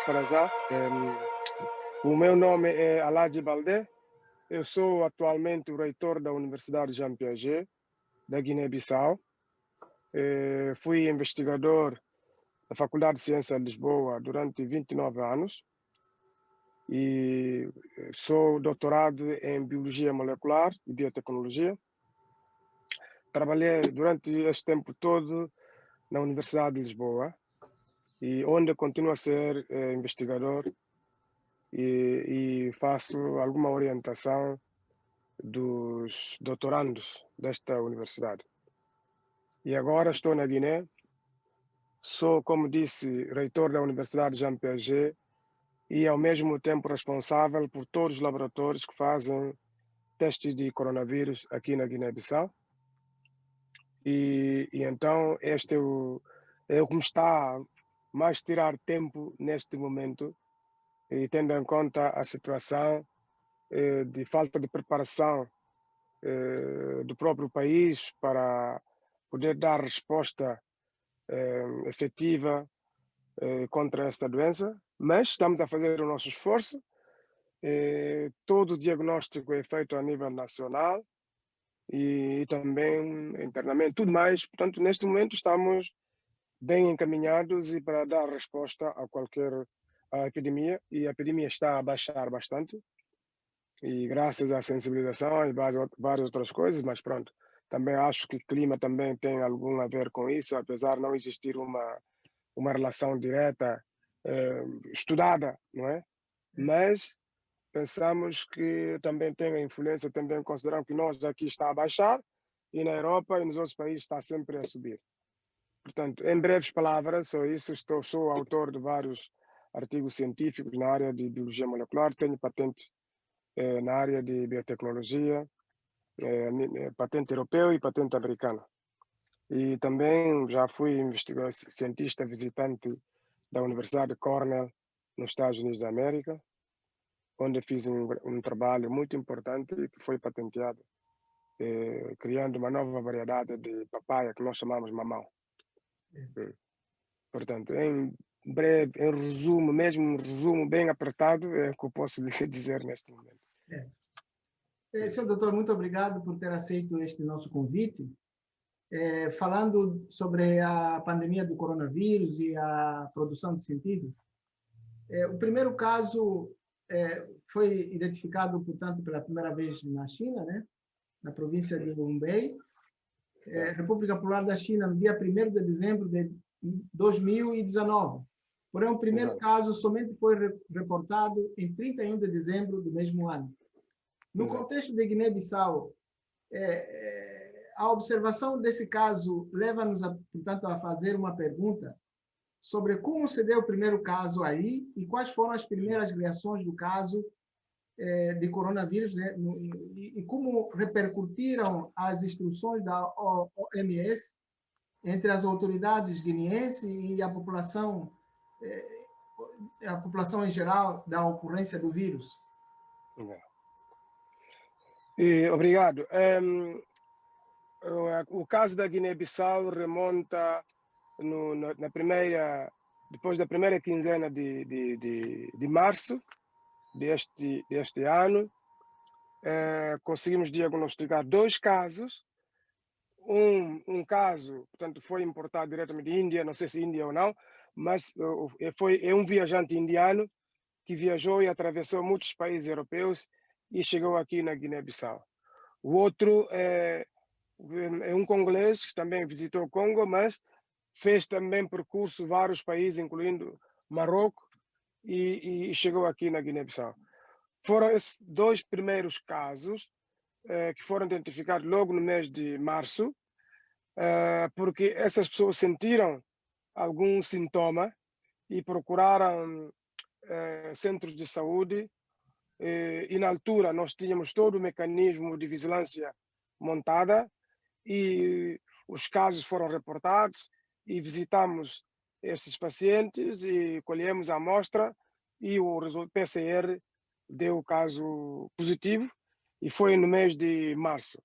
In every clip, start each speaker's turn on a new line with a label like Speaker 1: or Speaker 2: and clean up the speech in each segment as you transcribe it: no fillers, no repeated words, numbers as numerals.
Speaker 1: para já. O meu nome é Aladji Baldé. Eu sou atualmente o reitor da Universidade Jean Piaget, da Guiné-Bissau. Fui investigador da Faculdade de Ciências de Lisboa durante 29 anos e sou doutorado em Biologia Molecular e Biotecnologia. Trabalhei durante este tempo todo na Universidade de Lisboa, e onde continuo a ser investigador e faço alguma orientação dos doutorandos desta universidade. E agora estou na Guiné, sou, como disse, reitor da Universidade Jean Piaget e ao mesmo tempo responsável por todos os laboratórios que fazem testes de coronavírus aqui na Guiné-Bissau. E então este é o que me está a mais tirar tempo neste momento, e tendo em conta a situação de falta de preparação do próprio país para poder dar resposta efetiva contra esta doença, mas estamos a fazer o nosso esforço. Todo o diagnóstico é feito a nível nacional e também internamente, tudo mais. Portanto, neste momento estamos bem encaminhados e para dar resposta a qualquer epidemia, e a epidemia está a baixar bastante, e graças à sensibilização e várias outras coisas, mas pronto, também acho que o clima também tem algum a ver com isso, apesar de não existir uma relação direta estudada, não é? Mas pensamos que também tem a influência, também consideramos que nós aqui está a baixar e na Europa e nos outros países está sempre a subir. Portanto, em breves palavras, sou isso. Sou autor de vários artigos científicos na área de biologia molecular, tenho patente na área de biotecnologia, patente europeu e patente americana. E também já fui cientista visitante da Universidade de Cornell, nos Estados Unidos da América, onde fiz um trabalho muito importante que foi patenteado, criando uma nova variedade de papaya que nós chamamos mamão. Portanto, em breve, em resumo, mesmo um resumo bem apertado, é o que eu posso lhe dizer neste momento.
Speaker 2: Senhor doutor, muito obrigado por ter aceito este nosso convite. Falando sobre a pandemia do coronavírus e a produção de científicos, o primeiro caso foi identificado, portanto, pela primeira vez na China, né? Na província de Hubei, República Popular da China, no dia 1º de dezembro de 2019. Porém, o primeiro caso somente foi reportado em 31 de dezembro do mesmo ano. No contexto de Guiné-Bissau, a observação desse caso leva-nos, portanto, a fazer uma pergunta sobre como se deu o primeiro caso aí e quais foram as primeiras reações do caso de coronavírus, né, e como repercutiram as instruções da OMS entre as autoridades guineenses e a população em geral da ocorrência do vírus.
Speaker 1: Obrigado. O caso da Guiné-Bissau remonta depois da primeira quinzena de março deste ano. Conseguimos diagnosticar 2 casos. Um caso, portanto, foi importado diretamente da Índia, não sei se Índia ou não, mas é um viajante indiano que viajou e atravessou muitos países europeus e chegou aqui na Guiné-Bissau. O outro é um congolês que também visitou o Congo, mas fez também percurso vários países, incluindo Marrocos, e chegou aqui na Guiné-Bissau. Foram esses 2 primeiros casos que foram identificados logo no mês de março, porque essas pessoas sentiram algum sintoma e procuraram centros de saúde, e na altura nós tínhamos todo o mecanismo de vigilância montada e os casos foram reportados e visitamos esses pacientes e colhemos a amostra e o resultado PCR deu o caso positivo, e foi no mês de março.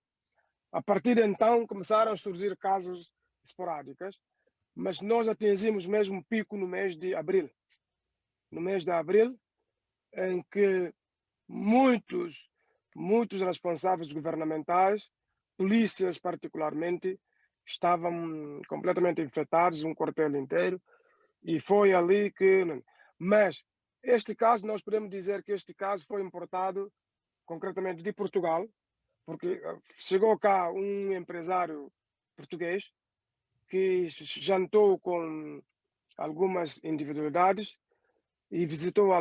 Speaker 1: A partir de então começaram a surgir casos esporádicos, mas nós atingimos mesmo um pico no mês de abril. no mês de abril, em que muitos responsáveis governamentais, polícias particularmente, estavam completamente infectados, um quartel inteiro, e foi ali que... Mas este caso, nós podemos dizer que este caso foi importado concretamente de Portugal, porque chegou cá um empresário português que jantou com algumas individualidades e visitou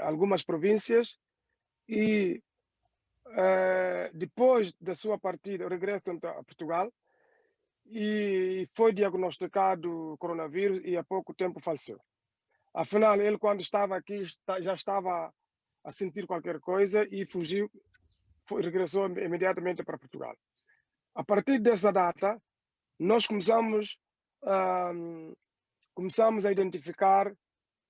Speaker 1: algumas províncias e depois da sua partida regressou a Portugal e foi diagnosticado coronavírus e há pouco tempo faleceu. Afinal, ele quando estava aqui já estava a sentir qualquer coisa e fugiu, regressou imediatamente para Portugal. A partir dessa data, nós começamos a identificar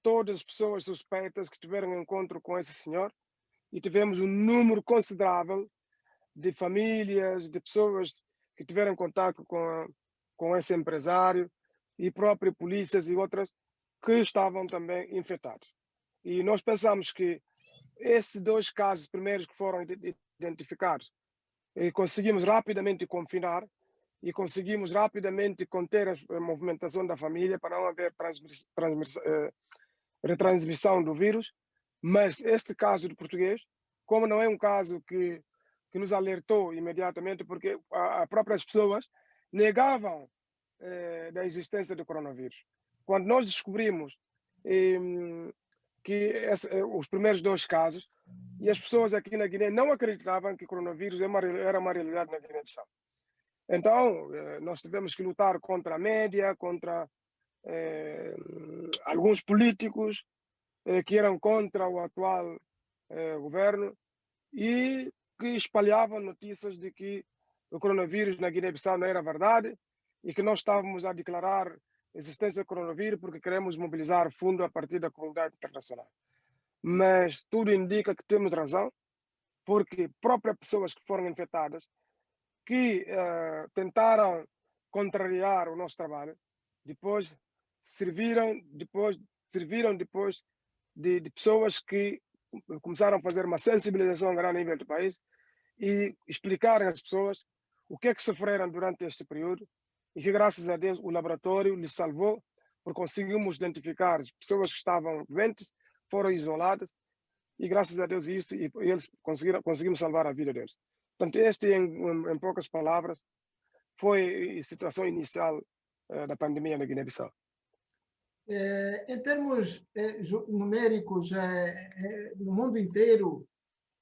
Speaker 1: todas as pessoas suspeitas que tiveram encontro com esse senhor e tivemos um número considerável de famílias, de pessoas que tiveram contato com esse empresário e próprio polícias e outras que estavam também infectados. E nós pensamos que esses 2 casos primeiros que foram identificados, conseguimos rapidamente confinar e conseguimos rapidamente conter a movimentação da família para não haver retransmissão do vírus, mas este caso do português, como não é um caso que nos alertou imediatamente, porque as próprias pessoas negavam da existência do coronavírus. Quando nós descobrimos que os primeiros 2 casos, e as pessoas aqui na Guiné não acreditavam que o coronavírus era uma realidade na Guiné-Bissau. Então, nós tivemos que lutar contra a média, contra alguns políticos que eram contra o atual governo e que espalhavam notícias de que o coronavírus na Guiné-Bissau não era verdade e que nós estávamos a declarar a existência do coronavírus porque queremos mobilizar fundo a partir da comunidade internacional. Mas tudo indica que temos razão, porque próprias pessoas que foram infectadas, que tentaram contrariar o nosso trabalho, depois serviram de pessoas que começaram a fazer uma sensibilização a grande nível do país e explicarem às pessoas o que é que sofreram durante este período e que, graças a Deus, o laboratório lhes salvou, porque conseguimos identificar as pessoas que estavam doentes, foram isoladas e, graças a Deus, isso, e eles conseguimos salvar a vida deles. Portanto, este, em poucas palavras, foi a situação inicial da pandemia na Guiné-Bissau.
Speaker 2: Em termos numéricos, no mundo inteiro,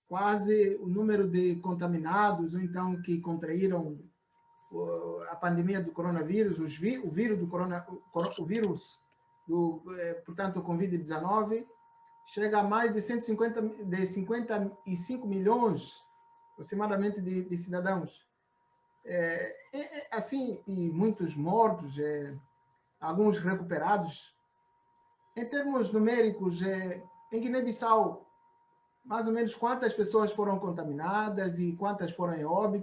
Speaker 2: quase o número de contaminados, ou então que contraíram a pandemia do coronavírus, o vírus portanto, o Covid-19, chega a mais de 55 milhões, aproximadamente, de cidadãos. Assim, e muitos mortos, alguns recuperados. Em termos numéricos, em Guiné-Bissau, mais ou menos quantas pessoas foram contaminadas e quantas foram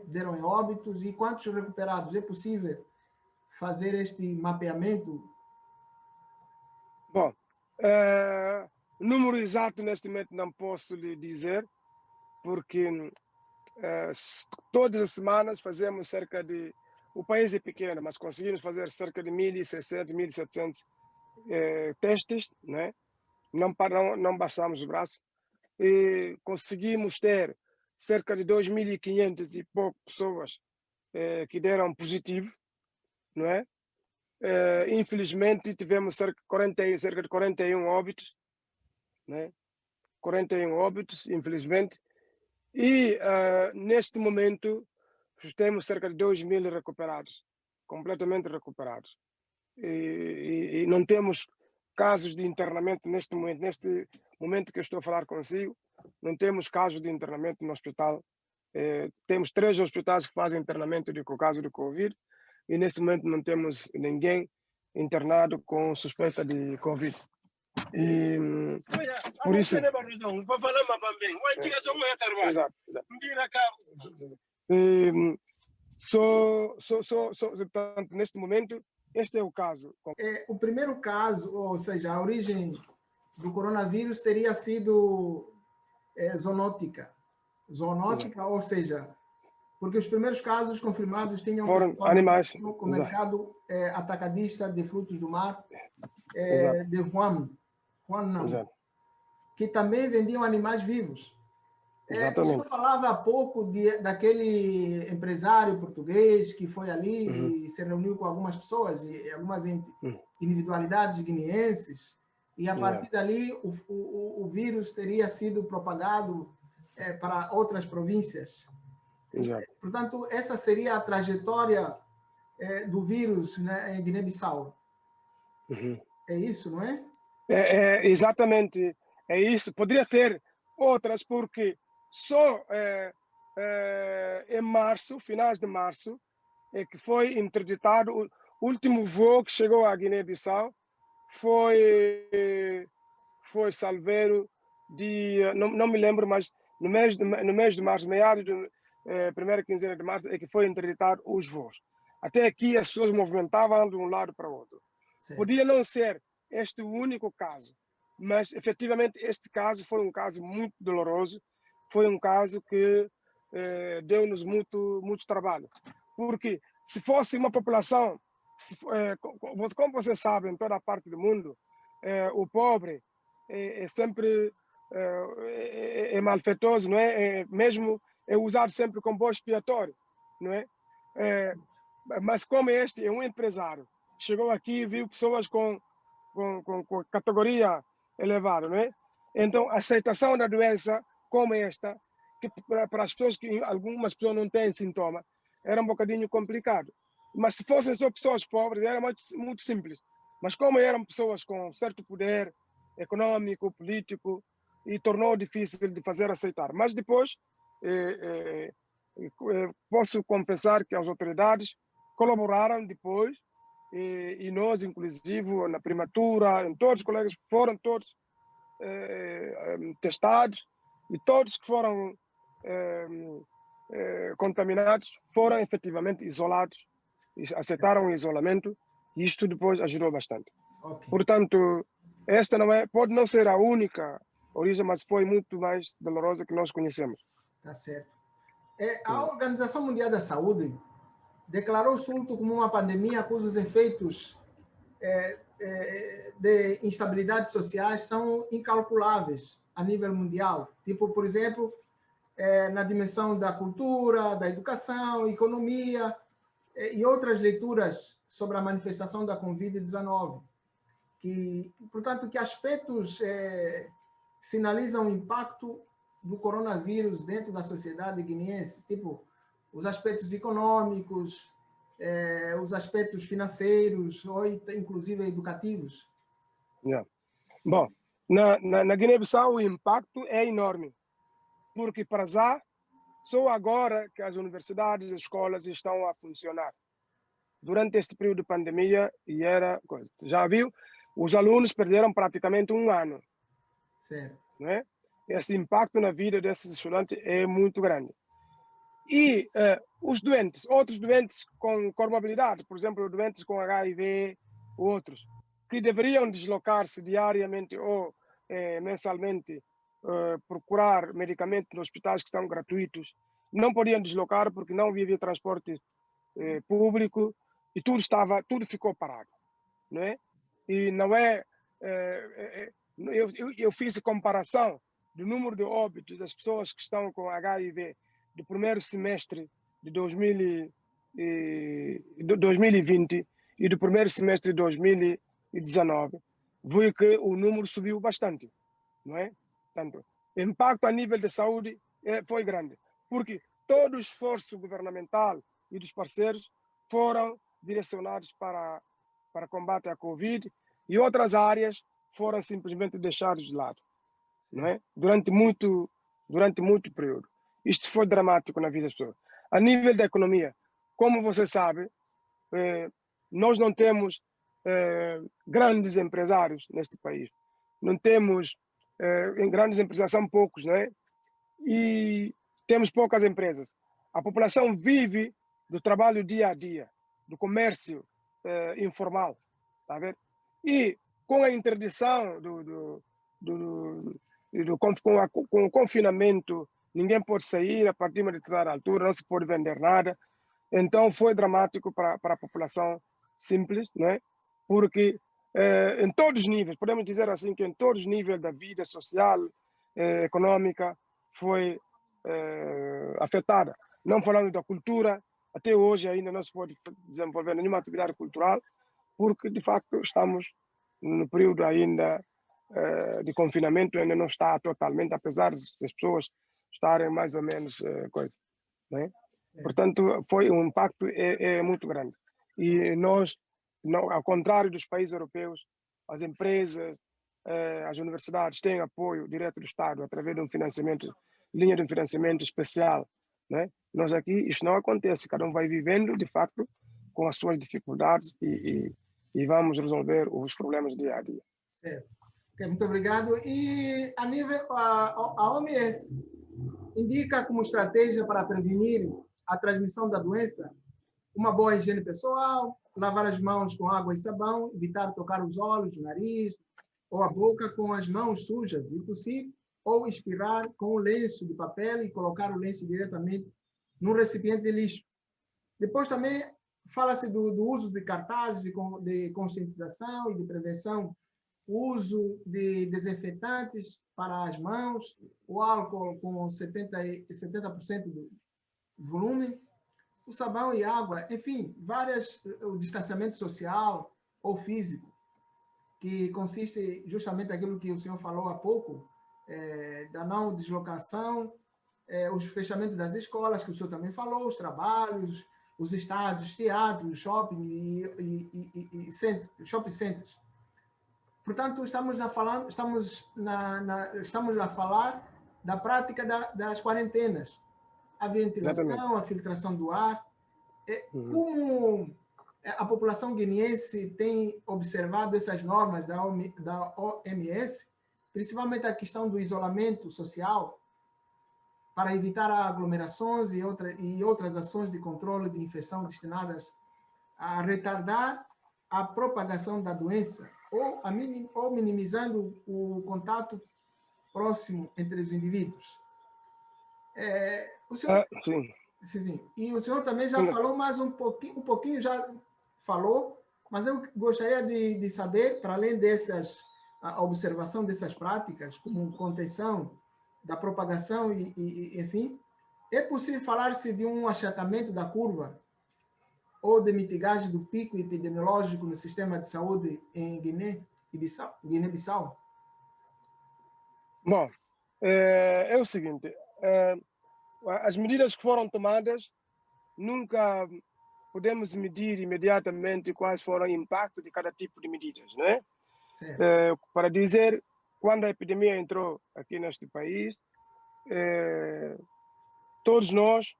Speaker 2: deram em óbitos e quantos recuperados? É possível fazer este mapeamento?
Speaker 1: Bom, número exato neste momento não posso lhe dizer, porque todas as semanas fazemos cerca de... O país é pequeno, mas conseguimos fazer cerca de 1.600, 1.700 testes, né? Não baixamos o braço. E conseguimos ter cerca de 2.500 e pouco pessoas que deram positivo, não é? Infelizmente tivemos cerca de 41 óbitos, né? 41 óbitos, infelizmente, e neste momento temos cerca de 2.000 recuperados, completamente recuperados, e não temos casos de internamento neste momento que eu estou a falar consigo, não temos casos de internamento no hospital. Temos 3 hospitais que fazem internamento com o caso do Covid e neste momento não temos ninguém internado com suspeita de Covid. E por isso... Portanto, neste momento este é o caso.
Speaker 2: O primeiro caso, ou seja, a origem do coronavírus teria sido zoonótica. Zoonótica, ou seja, porque os primeiros casos confirmados tinham
Speaker 1: Foram animais.
Speaker 2: com o mercado atacadista de frutos do mar de Huanan, que também vendiam animais vivos. O senhor falava há pouco daquele empresário português que foi ali e se reuniu com algumas pessoas, e algumas individualidades guineenses, e a partir dali o vírus teria sido propagado para outras províncias.
Speaker 1: Exato.
Speaker 2: Portanto, essa seria a trajetória do vírus, né, em Guiné-Bissau. É isso, não é?
Speaker 1: Exatamente, é isso. Poderia ter outras, porque só em março, finais de março, é que foi interditado o último voo que chegou à Guiné-Bissau, foi Salveiro não me lembro, mas no mês de março, meados da primeira quinzena de março, é que foi interditado os voos. Até aqui as pessoas movimentavam de um lado para o outro. Certo. Podia não ser este o único caso, mas efetivamente este caso foi um caso muito doloroso, foi um caso que deu-nos muito trabalho. Porque se fosse uma população, como vocês sabem, em toda a parte do mundo, o pobre é sempre malfeitoso, não é? Mesmo é usado sempre como bode expiatório, não é? Mas como este é um empresário, chegou aqui e viu pessoas com categoria elevada, não é? Então, a aceitação da doença como esta, que para as pessoas que algumas pessoas não têm sintoma, era um bocadinho complicado. Mas se fossem só pessoas pobres, era muito simples. Mas como eram pessoas com certo poder econômico, político, e tornou difícil de fazer aceitar. Mas depois, posso confessar que as autoridades colaboraram depois, e nós, inclusive, na primatura, todos os colegas foram todos testados, e todos que foram contaminados foram efetivamente isolados, aceitaram o isolamento, e isto depois ajudou bastante. Okay. Portanto, esta pode não ser a única origem, mas foi muito mais dolorosa que nós conhecemos.
Speaker 2: Tá certo. A Organização Mundial da Saúde declarou o surto como uma pandemia cujos efeitos de instabilidades sociais são incalculáveis a nível mundial. Tipo, por exemplo, na dimensão da cultura, da educação, economia e outras leituras sobre a manifestação da Covid-19. Portanto, que aspectos sinalizam o impacto do coronavírus dentro da sociedade guineense, tipo os aspectos econômicos, os aspectos financeiros ou inclusive educativos?
Speaker 1: Bom, na Guiné-Bissau o impacto é enorme, porque para já, só agora que as universidades e as escolas estão a funcionar. Durante este período de pandemia, já viu, os alunos perderam praticamente um ano.
Speaker 2: Certo.
Speaker 1: Não é? Esse impacto na vida desses estudantes é muito grande. E os doentes, outros doentes com comorbidade, por exemplo, doentes com HIV, outros, que deveriam deslocar-se diariamente ou mensalmente, procurar medicamentos nos hospitais que estão gratuitos, não podiam deslocar porque não havia transporte público e tudo ficou parado, não é? E não eu fiz a comparação do número de óbitos das pessoas que estão com HIV do primeiro semestre de 2020 e do primeiro semestre de 2019, vi que o número subiu bastante, não é? Portanto, o impacto a nível de saúde foi grande, porque todo o esforço governamental e dos parceiros foram direcionados para combate à Covid, e outras áreas foram simplesmente deixadas de lado, não é? Durante muito período. Isto foi dramático na vida das pessoas. A nível da economia, como você sabe, nós não temos grandes empresários neste país. Não temos, grandes empresários são poucos, não é? E temos poucas empresas. A população vive do trabalho dia a dia, do comércio informal, tá a ver? E com a interdição com o confinamento, ninguém pode sair a partir de uma determinada altura, não se pode vender nada. Então foi dramático para a população simples, né? Porque em todos os níveis, podemos dizer assim que em todos os níveis da vida social, econômica, foi afetada. Não falando da cultura, até hoje ainda não se pode desenvolver nenhuma atividade cultural, porque de facto estamos no período ainda de confinamento, ainda não está totalmente, apesar das pessoas estarem mais ou menos coisa, né? Portanto, foi um impacto muito grande. E nós, não, ao contrário dos países europeus, as empresas, as universidades têm apoio direto do Estado através de um financiamento, linha de financiamento especial, né? Nós aqui, isso não acontece, cada um vai vivendo, de facto, com as suas dificuldades e vamos resolver os problemas dia a dia.
Speaker 2: Certo. Okay, muito obrigado. E a nível, a OMS indica como estratégia para prevenir a transmissão da doença uma boa higiene pessoal, lavar as mãos com água e sabão, evitar tocar os olhos, o nariz ou a boca com as mãos sujas e tossir, ou expirar com um lenço de papel e colocar o lenço diretamente num recipiente de lixo. Depois também fala-se do uso de cartazes de conscientização e de prevenção, o uso de desinfetantes para as mãos, o álcool com 70% do volume, o sabão e água, enfim, o distanciamento social ou físico, que consiste justamente naquilo que o senhor falou há pouco, da não deslocação, o fechamento das escolas, que o senhor também falou, os trabalhos, os estádios, teatros, shopping shopping centers. Portanto, estamos a falar da prática das quarentenas, a ventilação, exatamente, a filtração do ar. Como a população guineense tem observado essas normas da OMS, principalmente a questão do isolamento social, para evitar aglomerações e outras ações de controle de infecção destinadas a retardar a propagação da doença ou minimizando o contato próximo entre os indivíduos. O senhor, sim. E o senhor também já falou mais um pouquinho já falou, mas eu gostaria de saber, para além a observação dessas práticas, como contenção da propagação enfim, é possível falar-se de um achatamento da curva ou de mitigagem do pico epidemiológico no sistema de saúde em Guiné-Bissau?
Speaker 1: Bom, é o seguinte, as medidas que foram tomadas, nunca podemos medir imediatamente quais foram o impacto de cada tipo de medidas, não é? Para dizer, quando a epidemia entrou aqui neste país, todos nós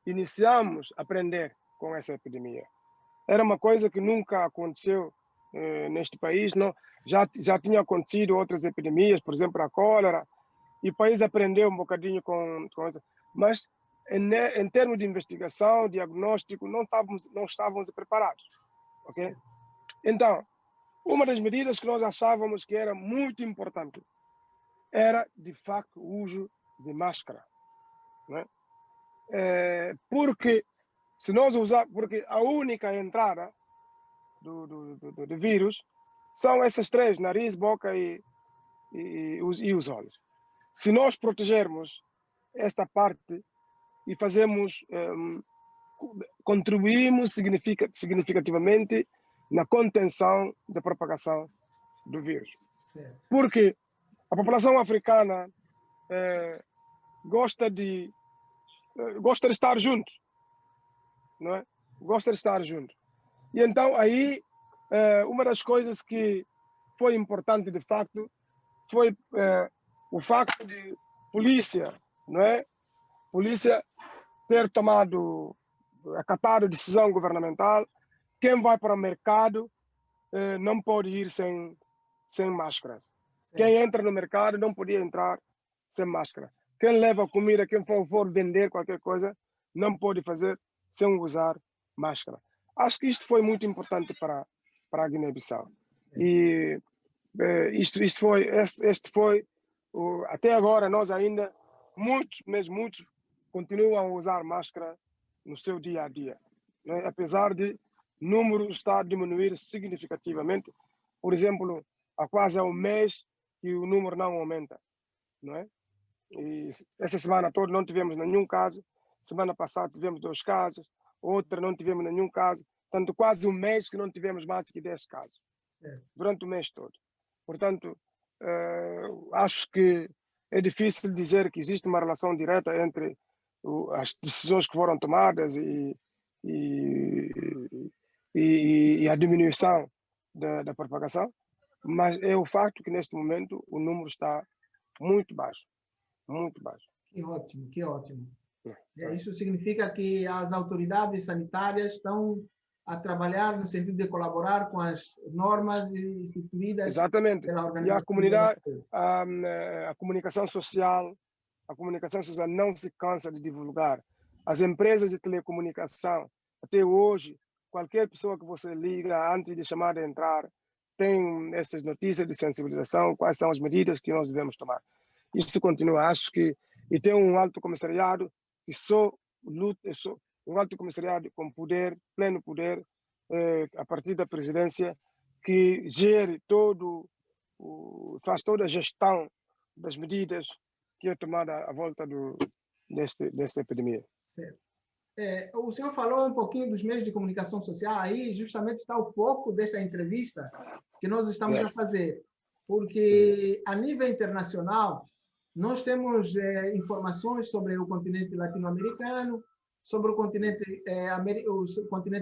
Speaker 1: iniciamos a aprender com essa epidemia. Era uma coisa que nunca aconteceu neste país, não, já tinha acontecido outras epidemias, por exemplo, a cólera, e o país aprendeu um bocadinho com isso, mas em termos de investigação, diagnóstico, não estávamos preparados, ok? Então, uma das medidas que nós achávamos que era muito importante era, de facto, o uso de máscara, né? Porque se nós porque a única entrada do vírus são essas três: nariz, boca e os olhos. Se nós protegermos esta parte e contribuímos significativamente na contenção da propagação do vírus. Certo. Porque a população africana gosta de estar juntos, não é? Gosta de estar juntos. E então aí uma das coisas que foi importante de facto foi o facto de polícia, não é? Polícia ter acatado decisão governamental. Quem vai para o mercado não pode ir sem máscara. Quem entra no mercado não podia entrar sem máscara. Quem leva comida, quem for vender qualquer coisa, não pode fazer sem usar máscara. Acho que isto foi muito importante para a Guiné-Bissau. E este foi até agora nós ainda, muitos, mesmo muitos, continuam a usar máscara no seu dia a dia, né? Apesar de o número estar a diminuir significativamente. Por exemplo, há quase um mês que o número não aumenta, não é? E essa semana toda não tivemos nenhum caso, semana passada tivemos 2 casos, outra não tivemos nenhum caso, portanto quase um mês que não tivemos mais que 10 casos, durante o mês todo. Portanto, acho que é difícil dizer que existe uma relação direta entre as decisões que foram tomadas e a diminuição da propagação, mas é o facto que neste momento o número está muito baixo, muito baixo.
Speaker 2: Que ótimo, que ótimo. Isso significa que as autoridades sanitárias estão a trabalhar no sentido de colaborar com as normas instituídas
Speaker 1: Exatamente.
Speaker 2: pela organização.
Speaker 1: E a comunidade, a comunicação social não se cansa de divulgar. As empresas de telecomunicação, até hoje, qualquer pessoa que você liga antes de chamar a entrar, tem essas notícias de sensibilização, quais são as medidas que nós devemos tomar. Isso continua, acho que, e tem um alto comissariado que só luta, um alto comissariado com poder, pleno poder, a partir da presidência, que gere faz toda a gestão das medidas que é tomada à volta desta epidemia.
Speaker 2: Certo. O senhor falou um pouquinho dos meios de comunicação social, aí justamente está o foco dessa entrevista que nós estamos a fazer, porque a nível internacional nós temos informações sobre o continente latino-americano, sobre o continente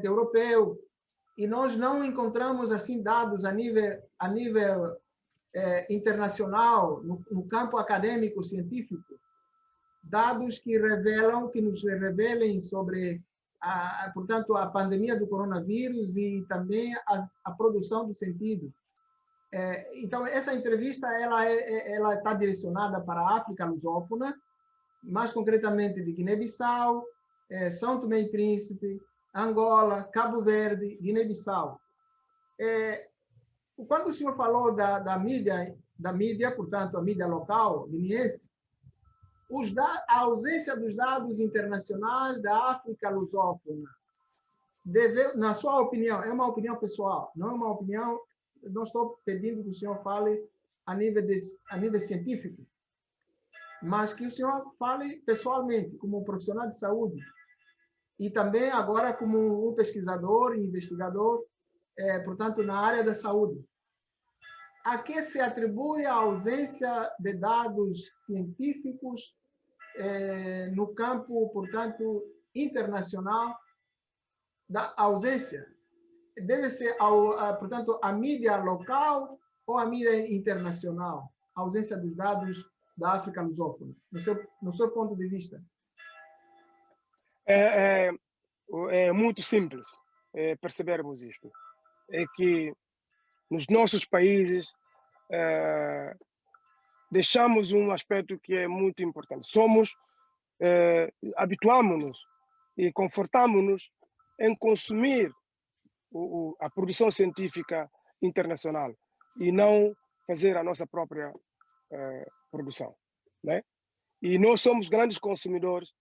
Speaker 2: europeu, e nós não encontramos assim dados a nível internacional, no campo acadêmico científico, dados que nos revelem sobre portanto, a pandemia do coronavírus e também a produção do sentido. Então, essa entrevista ela está direcionada para a África lusófona, mais concretamente de Guiné-Bissau, São Tomé e Príncipe, Angola, Cabo Verde, Guiné-Bissau. Quando o senhor falou da mídia, portanto, a mídia local, guineense, a ausência dos dados internacionais da África lusófona, na sua opinião, é uma opinião pessoal, não é uma opinião, não estou pedindo que o senhor fale a nível científico, mas que o senhor fale pessoalmente, como um profissional de saúde, e também agora como um pesquisador e investigador, portanto, na área da saúde. A que se atribui a ausência de dados científicos no campo, portanto, internacional, da ausência? Deve ser, portanto, a mídia local ou a mídia internacional? A ausência dos dados da África lusófona, no seu ponto de vista?
Speaker 1: É muito simples percebermos isto. É que nos nossos países deixamos um aspecto que é muito importante. Habituamos-nos e confortamos-nos em consumir a produção científica internacional e não fazer a nossa própria produção, né? E nós somos grandes consumidores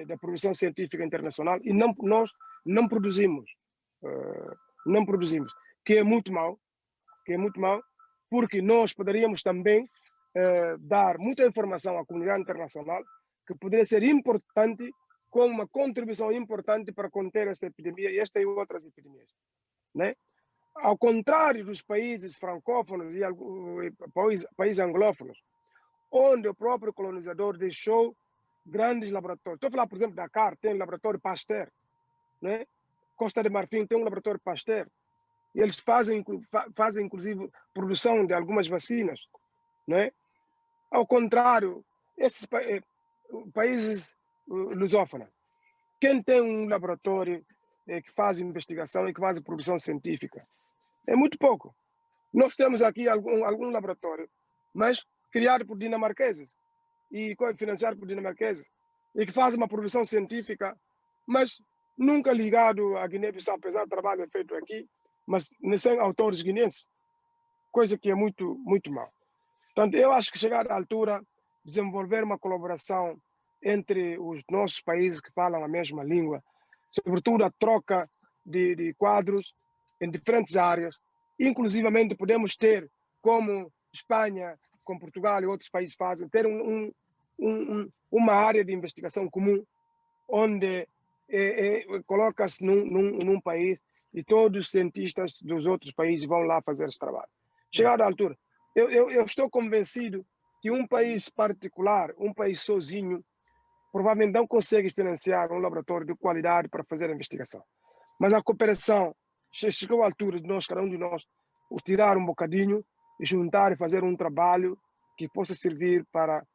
Speaker 1: da produção científica internacional e nós não produzimos, que é muito mal, porque nós poderíamos também dar muita informação à comunidade internacional que poderia ser importante, como uma contribuição importante para conter esta epidemia e esta e outras epidemias, né? Ao contrário dos países francófonos e países anglófonos, onde o próprio colonizador deixou grandes laboratórios. Estou a falar, por exemplo, Dakar, tem um laboratório Pasteur, né? Costa de Marfim tem um laboratório Pasteur. E eles fazem inclusive, produção de algumas vacinas, né? Ao contrário, esses países lusófonos, quem tem um laboratório que faz investigação e que faz produção científica? É muito pouco. Nós temos aqui algum laboratório, mas criado por dinamarqueses e financiado por dinamarqueses, e que faz uma produção científica mas nunca ligado à Guiné-Bissau, apesar do trabalho feito aqui, mas sem autores guineenses, coisa que é muito, muito mal. Portanto, eu acho que chegar à altura de desenvolver uma colaboração entre os nossos países que falam a mesma língua, sobretudo a troca de quadros em diferentes áreas, inclusivamente podemos ter, como Espanha, como Portugal e outros países fazem, ter uma área de investigação comum, onde coloca-se num país e todos os cientistas dos outros países vão lá fazer esse trabalho. Chegada à altura, eu estou convencido que um país particular, um país sozinho, provavelmente não consegue financiar um laboratório de qualidade para fazer a investigação. Mas a cooperação chegou à altura de nós, cada um de nós, tirar um bocadinho e juntar e fazer um trabalho que possa servir para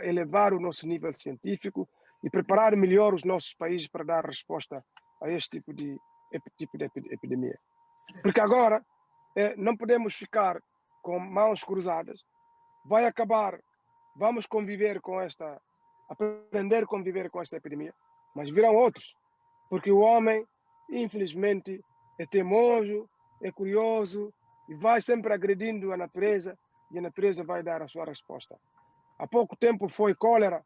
Speaker 1: elevar o nosso nível científico e preparar melhor os nossos países para dar resposta a este tipo de epidemia. Porque agora não podemos ficar com mãos cruzadas. Vai acabar, vamos conviver com aprender a conviver com esta epidemia, mas virão outros, porque o homem, infelizmente, é teimoso, é curioso e vai sempre agredindo a natureza e a natureza vai dar a sua resposta. Há pouco tempo foi cólera,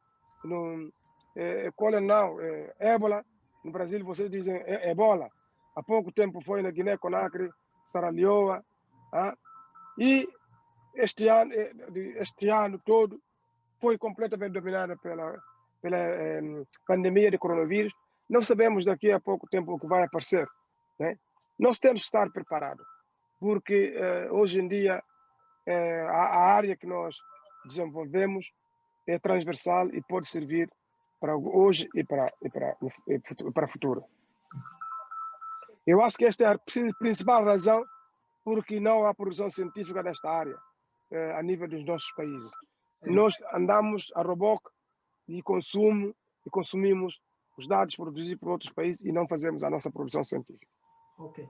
Speaker 1: ébola, no Brasil vocês dizem ebola. Há pouco tempo foi na Guiné-Conakry, Saralhoa, e este ano todo foi completamente dominado pela pandemia de coronavírus. Não sabemos daqui a pouco tempo o que vai aparecer, né? Nós temos que estar preparados, porque hoje em dia a área que nós desenvolvemos é transversal e pode servir para hoje e para o futuro. Eu acho que esta é a principal razão porque não há produção científica nesta área a nível dos nossos países. Nós andamos a reboque e consumimos os dados produzidos por outros países e não fazemos a nossa produção científica.
Speaker 2: Ok.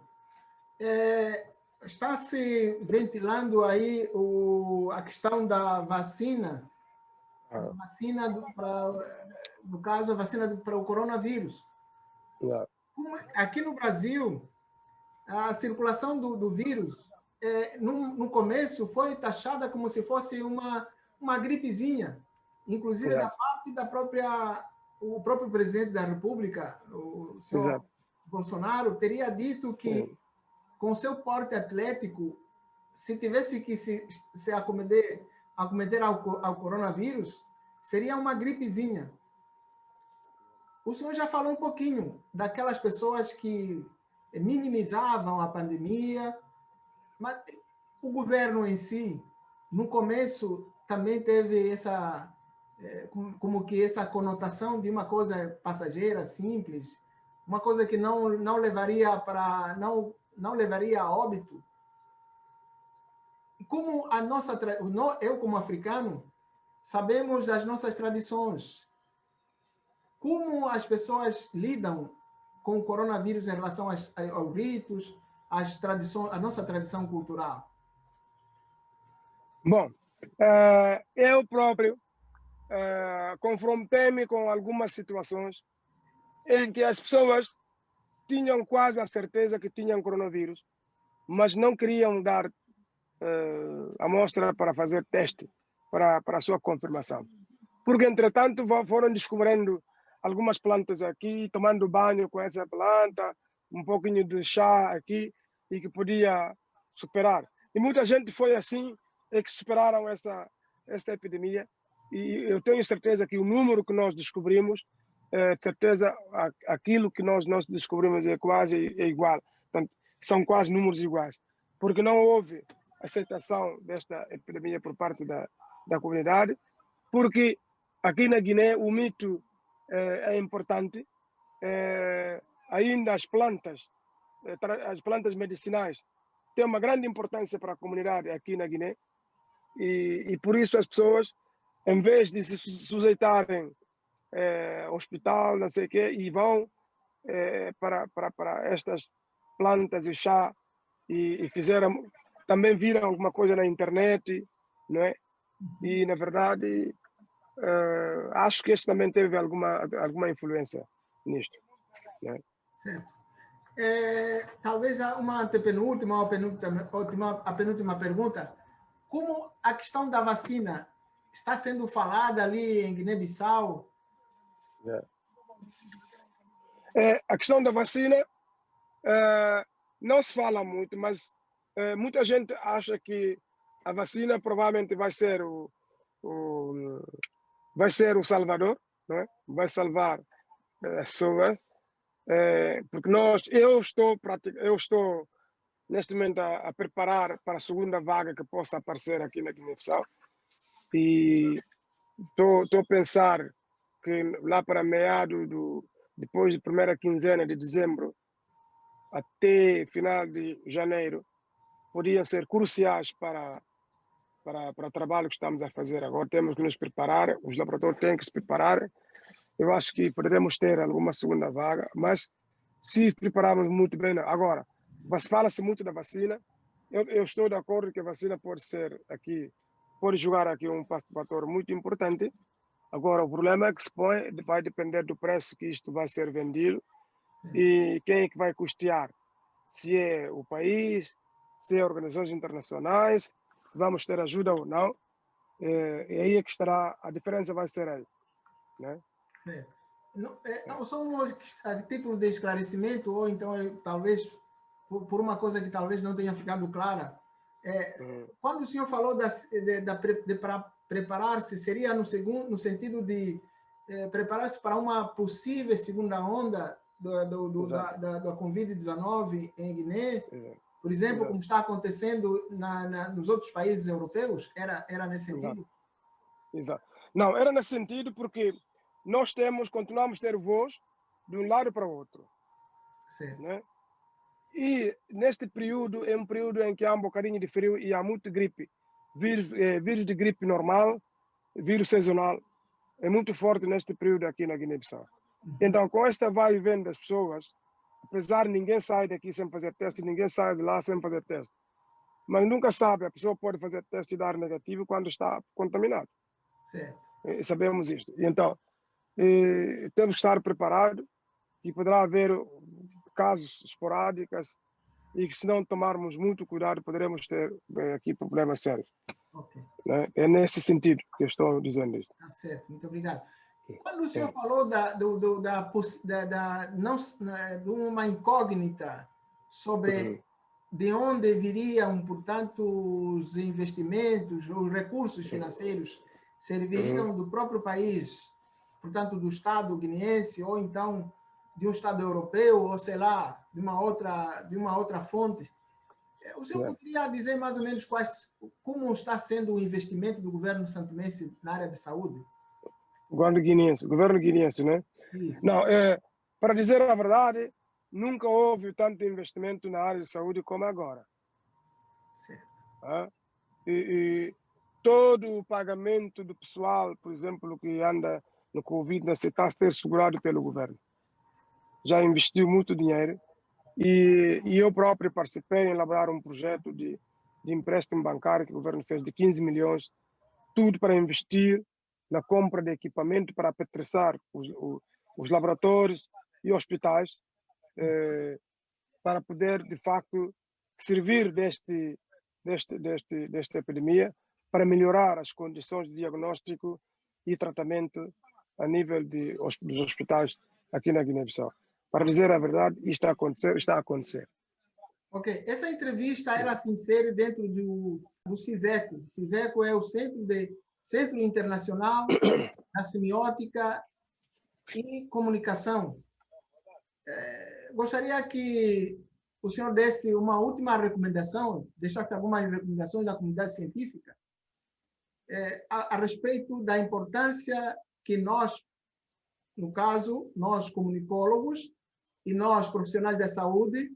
Speaker 2: Está se ventilando aí a questão da vacina, no caso, a vacina para o coronavírus.
Speaker 1: Yeah.
Speaker 2: Aqui no Brasil, a circulação do vírus, no começo, foi taxada como se fosse uma gripezinha, inclusive da parte o próprio presidente da República, o senhor Bolsonaro, teria dito que, com seu porte atlético, se tivesse que se acometer ao coronavírus, seria uma gripezinha. O senhor já falou um pouquinho daquelas pessoas que minimizavam a pandemia, mas o governo em si, no começo, também teve essa conotação de uma coisa passageira, simples, uma coisa que não levaria a óbito. E como eu como africano, sabemos das nossas tradições. Como as pessoas lidam com o coronavírus em relação aos ritos, a nossa tradição cultural?
Speaker 1: Bom, eu próprio confrontei-me com algumas situações em que as pessoas tinham quase a certeza que tinham coronavírus, mas não queriam dar amostra para fazer teste para a sua confirmação. Porque, entretanto, foram descobrindo algumas plantas aqui, tomando banho com essa planta, um pouquinho de chá aqui, e que podia superar. E muita gente foi assim, que superaram essa epidemia. E eu tenho certeza que o número que nós descobrimos, certeza aquilo que nós descobrimos é quase igual. Portanto, são quase números iguais. Porque não houve aceitação desta epidemia por parte da comunidade, porque aqui na Guiné o mito é importante. Ainda as plantas medicinais têm uma grande importância para a comunidade aqui na Guiné e por isso as pessoas, em vez de se sujeitarem ao hospital, não sei o quê, e vão para estas plantas e chá e também viram alguma coisa na internet, não é? E, na verdade, acho que este também teve alguma influência nisto. né?
Speaker 2: Certo. Talvez uma antepenúltima ou a penúltima pergunta. Como a questão da vacina está sendo falada ali em Guiné-Bissau?
Speaker 1: A questão da vacina não se fala muito, mas muita gente acha que a vacina provavelmente vai ser o Salvador, não é? Vai salvar as pessoas, porque eu estou neste momento a preparar para a segunda vaga que possa aparecer aqui na Guiné-Bissau e estou a pensar que lá para depois da primeira quinzena de dezembro até final de janeiro podiam ser cruciais para o trabalho que estamos a fazer. Agora temos que nos preparar, os laboratórios têm que se preparar. Eu acho que poderemos ter alguma segunda vaga, mas se prepararmos muito bem. Agora, fala-se muito da vacina. Eu estou de acordo que a vacina pode jogar aqui um fator muito importante. Agora, o problema é que vai depender do preço que isto vai ser vendido. Sim. E quem é que vai custear? Se é o país, se é organizações internacionais, se vamos ter ajuda ou não. E aí é que estará, a diferença vai ser aí, né?
Speaker 2: Só a título de esclarecimento, ou então talvez por uma coisa que talvez não tenha ficado clara, quando o senhor falou para preparar-se, seria no sentido de preparar-se para uma possível segunda onda da Covid-19 em Guiné, por exemplo, como está acontecendo nos outros países europeus? Era nesse sentido?
Speaker 1: Exato. Não, era nesse sentido porque nós continuamos a ter voos de um lado para o outro.
Speaker 2: Certo.
Speaker 1: Né? E neste período, é um período em que há um bocadinho de frio e há muito gripe. Vírus de gripe normal, vírus sazonal, é muito forte neste período aqui na Guiné-Bissau. Então, com esta vai e vem das pessoas, apesar de ninguém sair daqui sem fazer teste, ninguém sai de lá sem fazer teste. Mas nunca sabe, a pessoa pode fazer teste e dar negativo quando está contaminado.
Speaker 2: Certo.
Speaker 1: Sabemos isto. E então, temos que estar preparados e poderá haver casos esporádicos e que, se não tomarmos muito cuidado, poderemos ter aqui problemas sérios.
Speaker 2: Okay.
Speaker 1: Né? É nesse sentido que eu estou dizendo isto.
Speaker 2: Tá certo, muito obrigado. Quando o senhor falou de uma incógnita sobre de onde viriam, portanto, os investimentos, os recursos financeiros, serviriam do próprio país, portanto, do Estado guineense, ou então de um Estado europeu, ou sei lá, de uma outra fonte. O senhor poderia dizer mais ou menos como está sendo o investimento do governo santomense na área de saúde?
Speaker 1: Governo guineense, né?
Speaker 2: Isso.
Speaker 1: Não, para dizer a verdade, nunca houve tanto investimento na área de saúde como agora.
Speaker 2: Certo.
Speaker 1: E todo o pagamento do pessoal, por exemplo, que anda no Covid, está a ser segurado pelo governo. Já investiu muito dinheiro e eu próprio participei em elaborar um projeto de empréstimo bancário que o governo fez de 15 milhões, tudo para investir na compra de equipamento para apetrechar os laboratórios e hospitais para poder, de facto, servir desta epidemia para melhorar as condições de diagnóstico e tratamento a nível dos hospitais aqui na Guiné-Bissau. Para dizer a verdade, isto está a acontecer.
Speaker 2: Ok. Essa entrevista, ela se insere dentro do CISECO. O CISECO é o Centro Internacional da Semiótica e Comunicação. Gostaria que o senhor desse uma última recomendação, deixasse algumas recomendações da comunidade científica a respeito da importância que nós, no caso, nós comunicólogos e nós profissionais da saúde,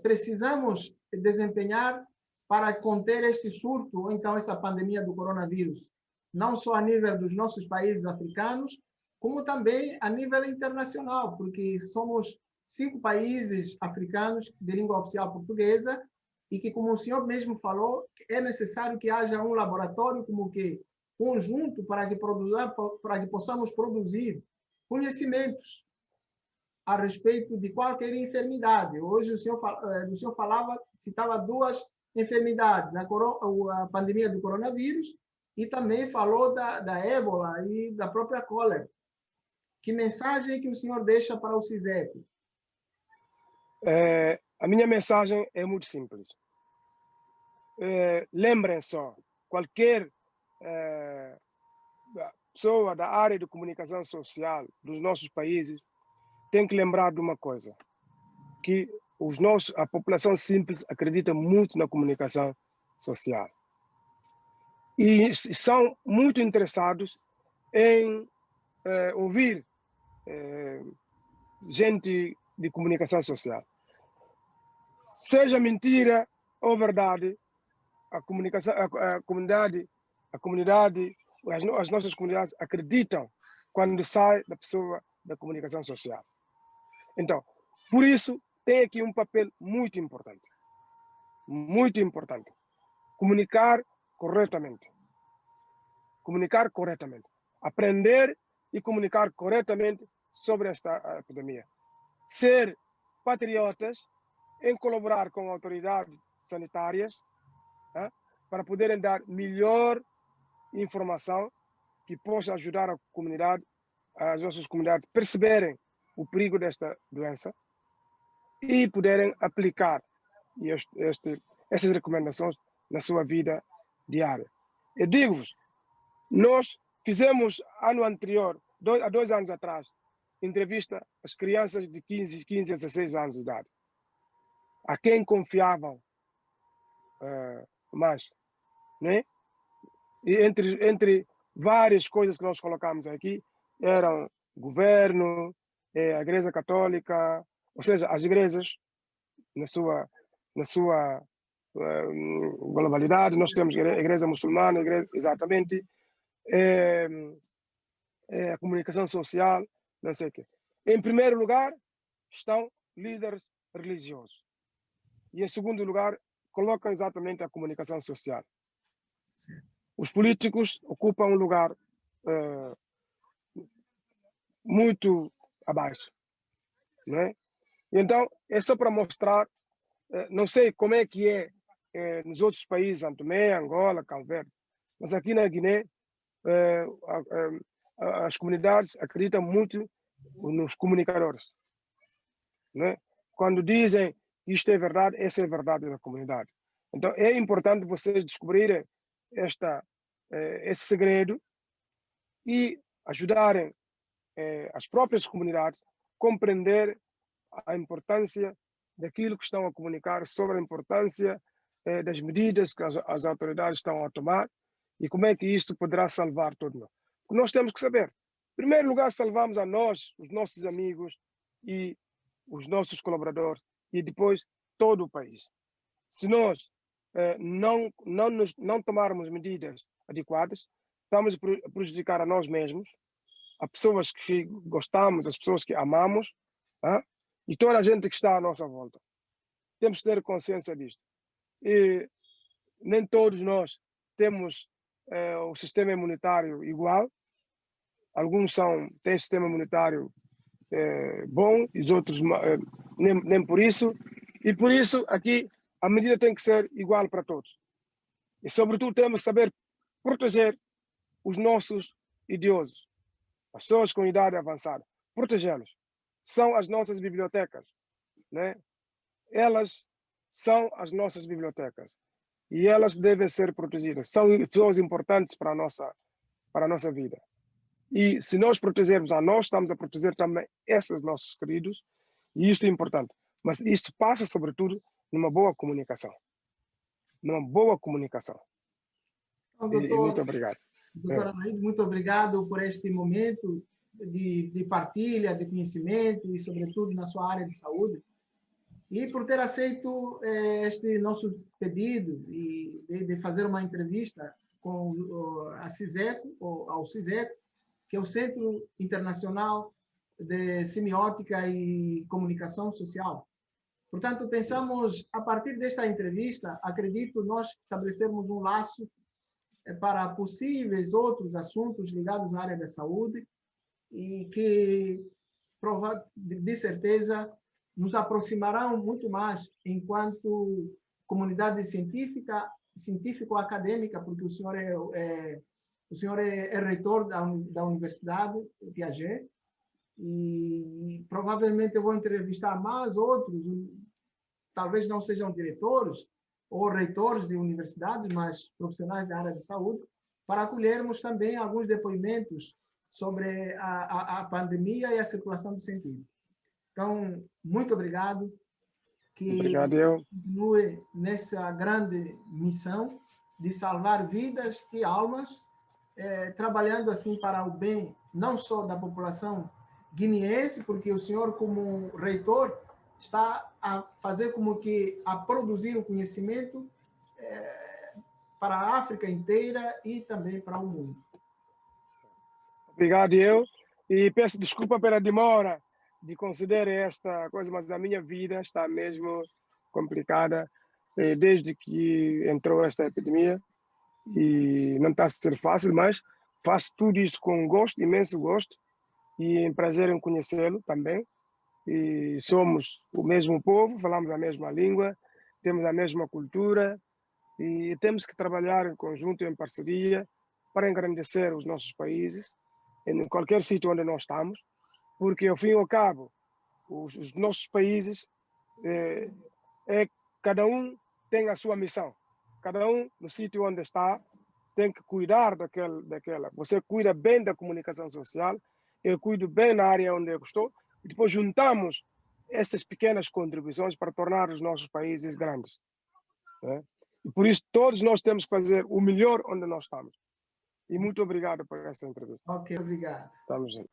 Speaker 2: precisamos desempenhar para conter este surto, ou então essa pandemia do coronavírus, não só a nível dos nossos países africanos, como também a nível internacional, porque somos 5 países africanos de língua oficial portuguesa e que, como o senhor mesmo falou, é necessário que haja um laboratório como que conjunto para que possamos produzir conhecimentos a respeito de qualquer enfermidade. Hoje o senhor falava, citava duas enfermidades, a pandemia do coronavírus e também falou da ébola e da própria cólera. Que mensagem que o senhor deixa para o CISEC?
Speaker 1: A minha mensagem é muito simples. Lembrem só, qualquer pessoa da área de comunicação social dos nossos países tem que lembrar de uma coisa, que a população simples acredita muito na comunicação social e são muito interessados em ouvir gente de comunicação social. Seja mentira ou verdade, as nossas comunidades acreditam quando sai da pessoa da comunicação social. Então, por isso, tem aqui um papel muito importante. Muito importante. Comunicar corretamente. Comunicar corretamente. Aprender e comunicar corretamente sobre esta epidemia. Ser patriotas em colaborar com autoridades sanitárias para poderem dar melhor informação que possa ajudar a comunidade, as nossas comunidades, perceberem o perigo desta doença e poderem aplicar essas recomendações na sua vida diária. Eu digo-vos, nós fizemos ano anterior, há 2 anos atrás, entrevista às crianças de 15 a 16 anos de idade, a quem confiavam mais, né? E entre várias coisas que nós colocamos aqui, eram governo, a Igreja Católica, ou seja, as igrejas, na sua globalidade, nós temos a Igreja Muçulmana, exatamente, a comunicação social, não sei o quê. Em primeiro lugar, estão líderes religiosos. E em segundo lugar, colocam exatamente a comunicação social. Os políticos ocupam um lugar muito abaixo, né? Então, é só para mostrar, não sei como é que é nos outros países, São Tomé, Angola, Cabo Verde, mas aqui na Guiné, as comunidades acreditam muito nos comunicadores, né? Quando dizem que isto é verdade, essa é a verdade da comunidade. Então, é importante vocês descobrirem esse segredo e ajudarem as próprias comunidades a compreender a importância daquilo que estão a comunicar, sobre a importância das medidas que as autoridades estão a tomar e como é que isto poderá salvar todos nós. Nós temos que saber, em primeiro lugar, salvamos a nós, os nossos amigos e os nossos colaboradores e depois todo o país. Se nós não tomarmos medidas adequadas, estamos a prejudicar a nós mesmos, a pessoas que gostamos, as pessoas que amamos, e toda a gente que está à nossa volta. Temos que ter consciência disto. E nem todos nós temos o sistema imunitário igual. Alguns têm sistema imunitário bom, e os outros nem por isso. E por isso, aqui, a medida tem que ser igual para todos. E, sobretudo, temos que saber proteger os nossos idosos, as pessoas com idade avançada. Protegê-los. São as nossas bibliotecas, né? Elas são as nossas bibliotecas. E elas devem ser protegidas. São pessoas importantes para a nossa vida. E se nós protegermos a nós, estamos a proteger também esses nossos queridos. E isto é importante. Mas isto passa, sobretudo, numa boa comunicação. Numa boa comunicação.
Speaker 2: Então, doutor,
Speaker 1: muito obrigado.
Speaker 2: Doutor Anaíde, muito obrigado por este momento de partilha, de conhecimento e, sobretudo, na sua área de saúde. E por ter aceito este nosso pedido de fazer uma entrevista com a CISECO, ou ao CISECO, que é o Centro Internacional de Semiótica e Comunicação Social. Portanto, pensamos, a partir desta entrevista, acredito nós estabelecermos um laço para possíveis outros assuntos ligados à área da saúde e que de certeza, nos aproximarão muito mais enquanto comunidade científica, científico-acadêmica, porque o senhor é reitor da Universidade de Piaget, e provavelmente eu vou entrevistar mais outros, talvez não sejam diretores ou reitores de universidades, mas profissionais da área de saúde, para acolhermos também alguns depoimentos sobre a pandemia e a circulação do científico. Então, muito obrigado. Que
Speaker 1: Obrigado, eu.
Speaker 2: continue nessa grande missão de salvar vidas e almas, trabalhando assim para o bem não só da população guineense, porque o senhor, como reitor, está a fazer como que a produzir o conhecimento para a África inteira e também para o mundo.
Speaker 1: Obrigado, eu. E peço desculpa pela demora de considerar esta coisa, mas a minha vida está mesmo complicada desde que entrou esta epidemia e não está a ser fácil, mas faço tudo isso com gosto, imenso gosto, e é um prazer em conhecê-lo também. E somos o mesmo povo, falamos a mesma língua, temos a mesma cultura e temos que trabalhar em conjunto, em parceria, para engrandecer os nossos países, em qualquer sítio onde nós estamos, porque, ao fim e ao cabo, os nossos países, cada um tem a sua missão. Cada um, no sítio onde está, tem que cuidar daquela. Você cuida bem da comunicação social, eu cuido bem na área onde eu estou, e depois juntamos essas pequenas contribuições para tornar os nossos países grandes. Né? E por isso, todos nós temos que fazer o melhor onde nós estamos. E muito obrigado por esta entrevista.
Speaker 2: Ok, obrigado.
Speaker 1: Estamos juntos.